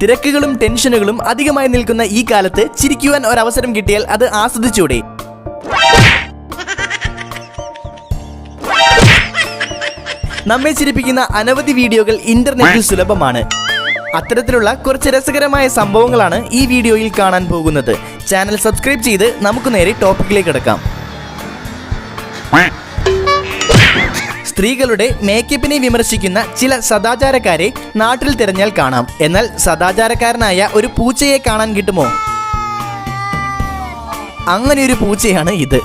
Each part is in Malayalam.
തിരക്കുകളും ടെൻഷനുകളും അധികമായി നിൽക്കുന്ന ഈ കാലത്ത് ചിരിക്കുവാൻ ഒരവസരം കിട്ടിയാൽ അത് ആസ്വദിച്ചൂടെ? നമ്മെ ചിരിപ്പിക്കുന്ന അനവധി വീഡിയോകൾ ഇന്റർനെറ്റിൽ സുലഭമാണ്. അത്തരത്തിലുള്ള കുറച്ച് രസകരമായ സംഭവങ്ങളാണ് ഈ വീഡിയോയിൽ കാണാൻ പോകുന്നത്. ചാനൽ സബ്സ്ക്രൈബ് ചെയ്ത് നമുക്ക് നേരെ ടോപ്പിക്കിലേക്ക് കിടക്കാം. സ്ത്രീകളുടെ മേക്കപ്പിനെ വിമർശിക്കുന്ന ചില സദാചാരക്കാരെ നാട്ടിൽ തിരഞ്ഞാൽ കാണാം. എന്നാൽ സദാചാരക്കാരനായ ഒരു പൂച്ചയെ കാണാൻ കിട്ടുമോ? അങ്ങനെ ഒരു പൂച്ചയാണ് ഇത്.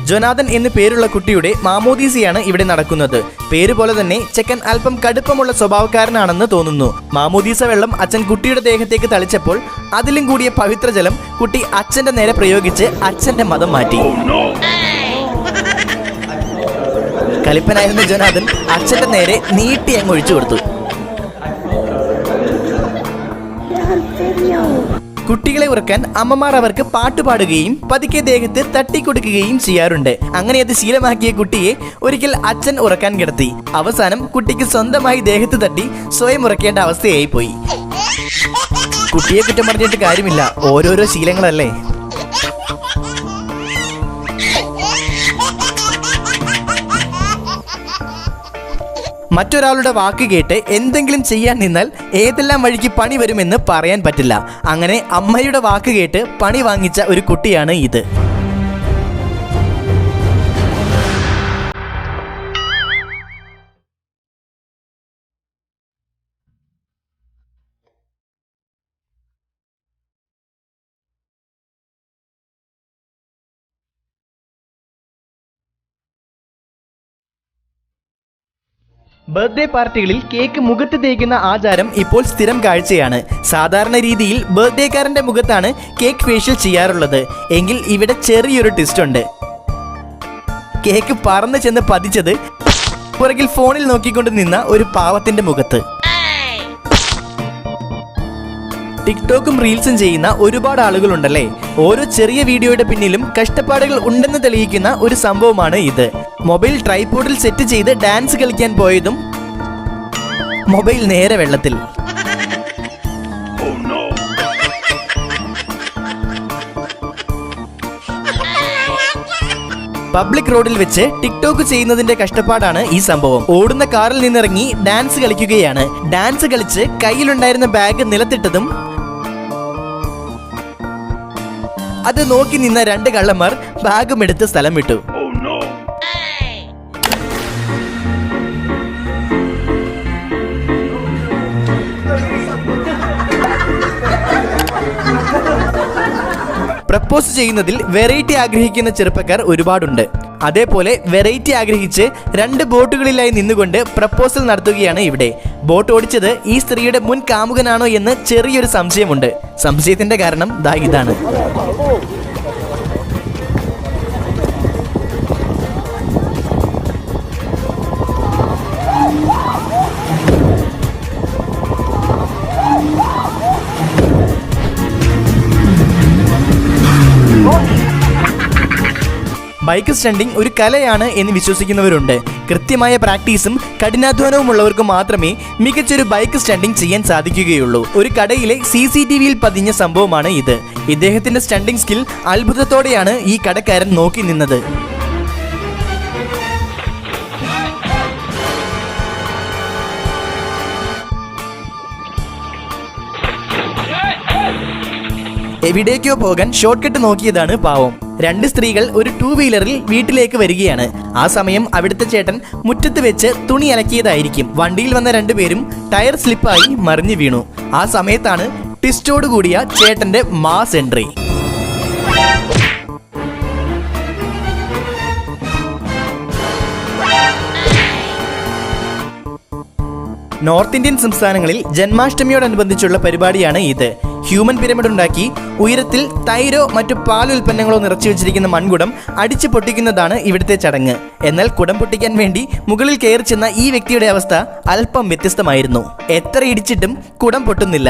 ജൊനാഥൻ എന്ന് പേരുള്ള കുട്ടിയുടെ മാമോദീസയാണ് ഇവിടെ നടക്കുന്നത്. പേര് പോലെ തന്നെ ചെക്കൻ അല്പം കടുപ്പമുള്ള സ്വഭാവക്കാരനാണെന്ന് തോന്നുന്നു. മാമോദീസ വെള്ളം അച്ഛൻ കുട്ടിയുടെ ദേഹത്തേക്ക് തളിച്ചപ്പോൾ അതിലും കൂടിയ പവിത്രജലം കുട്ടി അച്ഛന്റെ നേരെ പ്രയോഗിച്ച് അച്ഛന്റെ മതം മാറ്റി. കലിപ്പനായിരുന്ന ജൊനാഥൻ അച്ഛന്റെ നേരെ നീട്ടി അങ്ങ് ഒഴിച്ചു കൊടുത്തു. കുട്ടികളെ ഉറക്കാൻ അമ്മമാർ അവർക്ക് പാട്ടുപാടുകയും പതുക്കെ ദേഹത്ത് തട്ടിക്കൊടുക്കുകയും ചെയ്യാറുണ്ട്. അങ്ങനെ അത് ശീലമാക്കിയ കുട്ടിയെ ഒരിക്കൽ അച്ഛൻ ഉറക്കാൻ കിടത്തി. അവസാനം കുട്ടിക്ക് സ്വന്തമായി ദേഹത്ത് തട്ടി സ്വയം ഉറക്കേണ്ട അവസ്ഥയായി പോയി. കുട്ടിയെ കുറ്റം പറഞ്ഞിട്ട് കാര്യമില്ല, ഓരോരോ ശീലങ്ങളല്ലേ. മറ്റൊരാളുടെ വാക്ക് കേട്ട് എന്തെങ്കിലും ചെയ്യാൻ നിന്നാൽ ഏതെല്ലാം വഴിക്ക് പണി വരുമെന്ന് പറയാൻ പറ്റില്ല. അങ്ങനെ അമ്മയുടെ വാക്ക് കേട്ട് പണി വാങ്ങിച്ച ഒരു കുട്ടിയാണ് ഇത്. ബർത്ത്ഡേ പാർട്ടികളിൽ കേക്ക് മുഖത്ത് തേക്കുന്ന ആചാരം ഇപ്പോൾ സ്ഥിരം കാഴ്ചയാണ്. സാധാരണ രീതിയിൽ ബർത്ത്ഡേക്കാരന്റെ മുഖത്താണ് കേക്ക് ഫേഷ്യൽ ചെയ്യാറുള്ളത്. എങ്കിൽ ഇവിടെ ചെറിയൊരു ട്വിസ്റ്റ് ഉണ്ട്. കേക്ക് പറന്ന് ചെന്ന് പതിച്ചത് പുറകിൽ ഫോണിൽ നോക്കിക്കൊണ്ട് നിന്ന ഒരു പാവത്തിന്റെ മുഖത്ത്. ടിക്ടോക്കും റീൽസും ചെയ്യുന്ന ഒരുപാട് ആളുകളുണ്ടല്ലേ. ഓരോ ചെറിയ വീഡിയോയുടെ പിന്നിലും കഷ്ടപ്പാടുകൾ ഉണ്ടെന്ന് തെളിയിക്കുന്ന ഒരു സംഭവമാണ് ഇത്. മൊബൈൽ ട്രൈപോഡിൽ സെറ്റ് ചെയ്ത് ഡാൻസ് കളിക്കാൻ പോയതും മൊബൈൽ നേരെ വെള്ളത്തിൽ. പബ്ലിക് റോഡിൽ വെച്ച് ടിക്ടോക്ക് ചെയ്യുന്നതിന്റെ കഷ്ടപ്പാടാണ് ഈ സംഭവം. ഓടുന്ന കാറിൽ നിന്നിറങ്ങി ഡാൻസ് കളിക്കുകയാണ്. ഡാൻസ് കളിച്ച് കയ്യിലുണ്ടായിരുന്ന ബാഗ് നിലത്തിട്ടതും അത് നോക്കി നിന്ന രണ്ട് കള്ളന്മാർ ബാഗും എടുത്ത് സ്ഥലം വിട്ടു. പ്രപ്പോസ് ചെയ്യുന്നതിൽ വെറൈറ്റി ആഗ്രഹിക്കുന്ന ചെറുപ്പക്കാർ ഒരുപാടുണ്ട്. അതേപോലെ വെറൈറ്റി ആഗ്രഹിച്ച് രണ്ട് ബോട്ടുകളിലായി നിന്നുകൊണ്ട് പ്രപ്പോസൽ നടത്തുകയാണ് ഇവിടെ. ബോട്ട് ഓടിച്ചത് ഈ സ്ത്രീയുടെ മുൻ കാമുകനാണോ എന്ന് ചെറിയൊരു സംശയമുണ്ട്. സംശയത്തിന്റെ കാരണം ദാ ഇതാണ്. ബൈക്ക് സ്റ്റണ്ടിങ് ഒരു കലയാണ് എന്ന് വിശ്വസിക്കുന്നവരുണ്ട്. കൃത്യമായ പ്രാക്ടീസും കഠിനാധ്വാനവും ഉള്ളവർക്ക് മാത്രമേ മികച്ചൊരു ബൈക്ക് സ്റ്റണ്ടിങ് ചെയ്യാൻ സാധിക്കുകയുള്ളൂ. ഒരു കടയിലെ CCTVയിൽ പതിഞ്ഞ സംഭവമാണ് ഇത്. ഇദ്ദേഹത്തിന്റെ സ്റ്റണ്ടിങ് സ്കിൽ അത്ഭുതത്തോടെയാണ് ഈ കടക്കാരൻ നോക്കി നിന്നത്. എവിടേക്കോ പോകാൻ ഷോർട്ട് കട്ട് നോക്കിയതാണ് പാവം. രണ്ട് സ്ത്രീകൾ ഒരു 2 വീലറിൽ വീട്ടിലേക്ക് വരികയാണ്. ആ സമയം അവിടുത്തെ ചേട്ടൻ മുറ്റത്ത് വെച്ച് തുണി അലക്കിയതായിരിക്കും. വണ്ടിയിൽ വന്ന രണ്ടുപേരും ടയർ സ്ലിപ്പായി മറിഞ്ഞു വീണു. ആ സമയത്താണ് ട്വിസ്റ്റോട് കൂടിയ ചേട്ടന്റെ മാസ് എൻട്രി. നോർത്ത് ഇന്ത്യൻ സംസ്ഥാനങ്ങളിൽ ജന്മാഷ്ടമിയോടനുബന്ധിച്ചുള്ള പരിപാടിയാണ് ഇത്. ഹ്യൂമൻ പിരമിഡ് ഉണ്ടാക്കി ഉയരത്തിൽ തൈരോ മറ്റു പാലുൽപ്പന്നങ്ങളോ നിറച്ചു വെച്ചിരിക്കുന്ന മൺകുടം അടിച്ചു പൊട്ടിക്കുന്നതാണ് ഇവിടുത്തെ ചടങ്ങ്. എന്നാൽ കുടം പൊട്ടിക്കാൻ വേണ്ടി മുകളിൽ കയറി ചെന്ന ഈ വ്യക്തിയുടെ അവസ്ഥ അല്പം വ്യത്യസ്തമായിരുന്നു. എത്ര ഇടിച്ചിട്ടും കുടം പൊട്ടുന്നില്ല.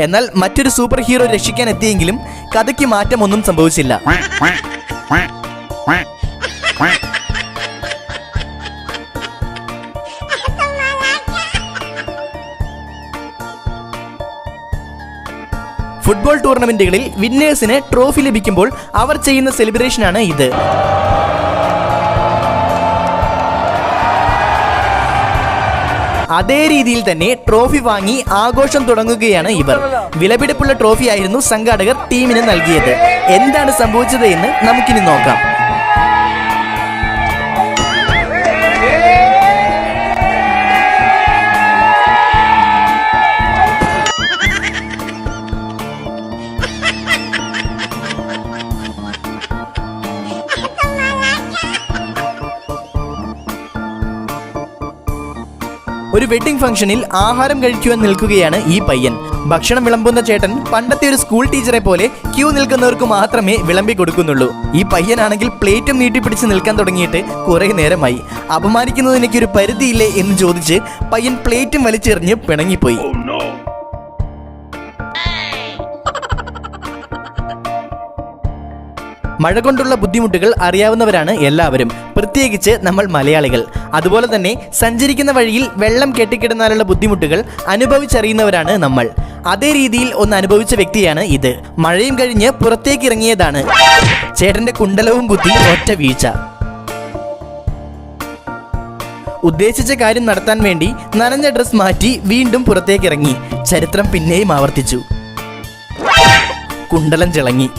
എന്നാൽ മറ്റൊരു സൂപ്പർ ഹീറോ രക്ഷിക്കാൻ എത്തിയെങ്കിലും കഥയ്ക്ക് മാറ്റമൊന്നും സംഭവിച്ചില്ല. ഫുട്ബോൾ ടൂർണമെന്റുകളിൽ വിന്നേഴ്സിന് ട്രോഫി ലഭിക്കുമ്പോൾ അവർ ചെയ്യുന്ന സെലിബ്രേഷനാണ് ഇത്. അതേ രീതിയിൽ തന്നെ ട്രോഫി വാങ്ങി ആഘോഷം തുടങ്ങുകയാണ് ഇവർ. വിലപിടിപ്പുള്ള ട്രോഫി ആയിരുന്നു സംഘാടകർ ടീമിന് നൽകിയത്. എന്താണ് സംഭവിച്ചത് എന്ന് നമുക്കിനി നോക്കാം. ഒരു വെഡിംഗ് ഫംഗ്ഷനിൽ ആഹാരം കഴിക്കുവാൻ നിൽക്കുകയാണ് ഈ പയ്യൻ. ഭക്ഷണം വിളമ്പുന്ന ചേട്ടൻ പണ്ടത്തെ ഒരു സ്കൂൾ ടീച്ചറെ പോലെ ക്യൂ നിൽക്കുന്നവർക്ക് മാത്രമേ വിളമ്പി കൊടുക്കുന്നുള്ളൂ. ഈ പയ്യനാണെങ്കിൽ പ്ലേറ്റും നീട്ടിപ്പിടിച്ച് നിൽക്കാൻ തുടങ്ങിയിട്ട് കുറെ നേരമായി. അപമാനിക്കുന്നതിനൊക്കെ ഒരു പരിധിയില്ലേ എന്ന് ചോദിച്ച് പയ്യൻ പ്ലേറ്റും വലിച്ചെറിഞ്ഞ് പിണങ്ങിപ്പോയി. മഴ കൊണ്ടുള്ള ബുദ്ധിമുട്ടുകൾ അറിയാവുന്നവരാണ് എല്ലാവരും, പ്രത്യേകിച്ച് നമ്മൾ മലയാളികൾ. അതുപോലെ തന്നെ സഞ്ചരിക്കുന്ന വഴിയിൽ വെള്ളം കെട്ടിക്കിടന്നാലുള്ള ബുദ്ധിമുട്ടുകൾ അനുഭവിച്ചറിയുന്നവരാണ് നമ്മൾ. അതേ രീതിയിൽ ഒന്ന് അനുഭവിച്ച വ്യക്തിയാണ് ഇത്. മഴയും കഴിഞ്ഞ് പുറത്തേക്ക് ഇറങ്ങിയതാണ്. ചേട്ടന്റെ കുണ്ടലവും കുത്തി ഒറ്റ വീഴ്ച. ഉദ്ദേശിച്ച കാര്യം നടത്താൻ വേണ്ടി നനഞ്ഞ ഡ്രസ് മാറ്റി വീണ്ടും പുറത്തേക്ക് ഇറങ്ങി. ചരിത്രം പിന്നെയും ആവർത്തിച്ചു. കുണ്ടലം ചിളങ്ങി.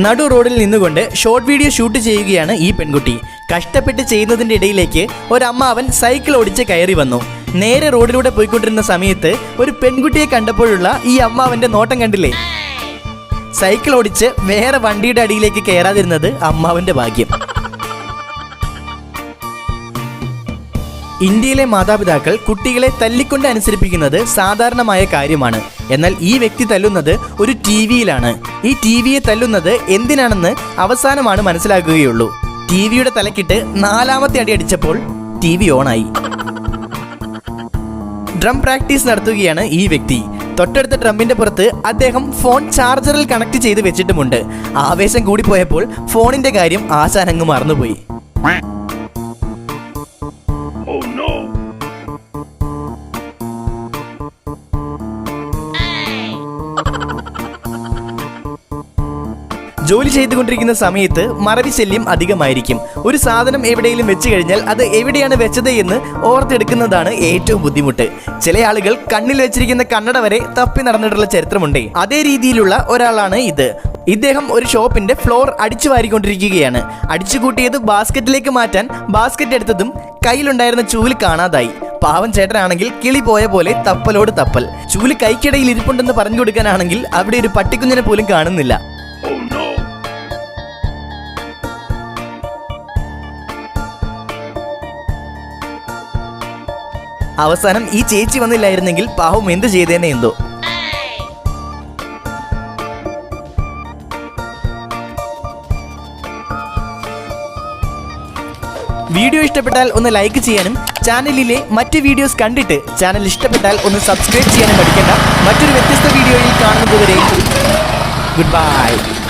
നടു റോഡിൽ നിന്നുകൊണ്ട് ഷോർട്ട് വീഡിയോ ഷൂട്ട് ചെയ്യുകയാണ് ഈ പെൺകുട്ടി. കഷ്ടപ്പെട്ട് ചെയ്യുന്നതിൻ്റെ ഇടയിലേക്ക് ഒരമ്മാവൻ സൈക്കിൾ ഓടിച്ച് കയറി വന്നു. നേരെ റോഡിലൂടെ പോയിക്കൊണ്ടിരുന്ന സമയത്ത് ഒരു പെൺകുട്ടിയെ കണ്ടപ്പോഴുള്ള ഈ അമ്മാവന്റെ നോട്ടം കണ്ടില്ലേ? സൈക്കിൾ ഓടിച്ച് വേറെ വണ്ടിയുടെ അടിയിലേക്ക് കയറാതിരുന്നത് അമ്മാവന്റെ ഭാഗ്യം. ഇന്ത്യയിലെ മാതാപിതാക്കൾ കുട്ടികളെ തല്ലിക്കൊണ്ട് അനുസരിപ്പിക്കുന്നത് സാധാരണമായ കാര്യമാണ്. എന്നാൽ ഈ വ്യക്തി തല്ലുന്നത് ഒരു ടിവിയിലാണ്. ഈ ടിവിയെ തല്ലുന്നത് എന്തിനാണെന്ന് അവസാനമാണ് മനസ്സിലാക്കുകയുള്ളൂ. ടിവിയുടെ തലക്കിട്ട് 4ാമത്തെ അടി അടിച്ചപ്പോൾ ടിവി ഓണായി. ഡ്രം പ്രാക്ടീസ് നടത്തുകയാണ് ഈ വ്യക്തി. തൊട്ടടുത്ത ഡ്രമ്മിന്റെ പുറത്ത് അദ്ദേഹം ഫോൺ ചാർജറിൽ കണക്ട് ചെയ്ത് വെച്ചിട്ടുമുണ്ട്. ആവേശം കൂടിപ്പോയപ്പോൾ ഫോണിന്റെ കാര്യം ആശാനങ്ങ് മറന്നുപോയി. ജോലി ചെയ്തുകൊണ്ടിരിക്കുന്ന സമയത്ത് മറവി ശല്യം അധികമായിരിക്കും. ഒരു സാധനം എവിടെയെങ്കിലും വെച്ച് കഴിഞ്ഞാൽ അത് എവിടെയാണ് വെച്ചത് എന്ന് ഓർത്തെടുക്കുന്നതാണ് ഏറ്റവും ബുദ്ധിമുട്ട്. ചില ആളുകൾ കണ്ണിൽ വെച്ചിരിക്കുന്ന കണ്ണട വരെ തപ്പി നടന്നിട്ടുള്ള ചരിത്രമുണ്ട്. അതേ രീതിയിലുള്ള ഒരാളാണ് ഇത്. ഇദ്ദേഹം ഒരു ഷോപ്പിന്റെ ഫ്ലോർ അടിച്ചു വാരിക്കൊണ്ടിരിക്കുകയാണ്. അടിച്ചുകൂട്ടിയത് ബാസ്ക്കറ്റിലേക്ക് മാറ്റാൻ ബാസ്ക്കറ്റ് എടുത്തതും കയ്യിലുണ്ടായിരുന്ന ചൂല് കാണാതായി. പാവം ചേട്ടനാണെങ്കിൽ കിളി പോയ പോലെ തപ്പലോട് തപ്പൽ. ചൂല് കൈക്കിടയിൽ ഇരിപ്പുണ്ടെന്ന് പറഞ്ഞു കൊടുക്കാനാണെങ്കിൽ അവിടെ ഒരു പട്ടിക്കുഞ്ഞിനെ പോലും കാണുന്നില്ല. അവസാനം ഈ ചേച്ചി വന്നില്ലായിരുന്നെങ്കിൽ പാവം എന്ത് ചെയ്തേനെ എന്തോ. വീഡിയോ ഇഷ്ടപ്പെട്ടാൽ ഒന്ന് ലൈക്ക് ചെയ്യാനും ചാനലിലെ മറ്റ് വീഡിയോസ് കണ്ടിട്ട് ചാനൽ ഇഷ്ടപ്പെട്ടാൽ ഒന്ന് സബ്സ്ക്രൈബ് ചെയ്യാനും പഠിക്കേണ്ട. മറ്റൊരു വ്യത്യസ്ത വീഡിയോയിൽ കാണുന്നതുവരെ ഗുഡ് ബൈ.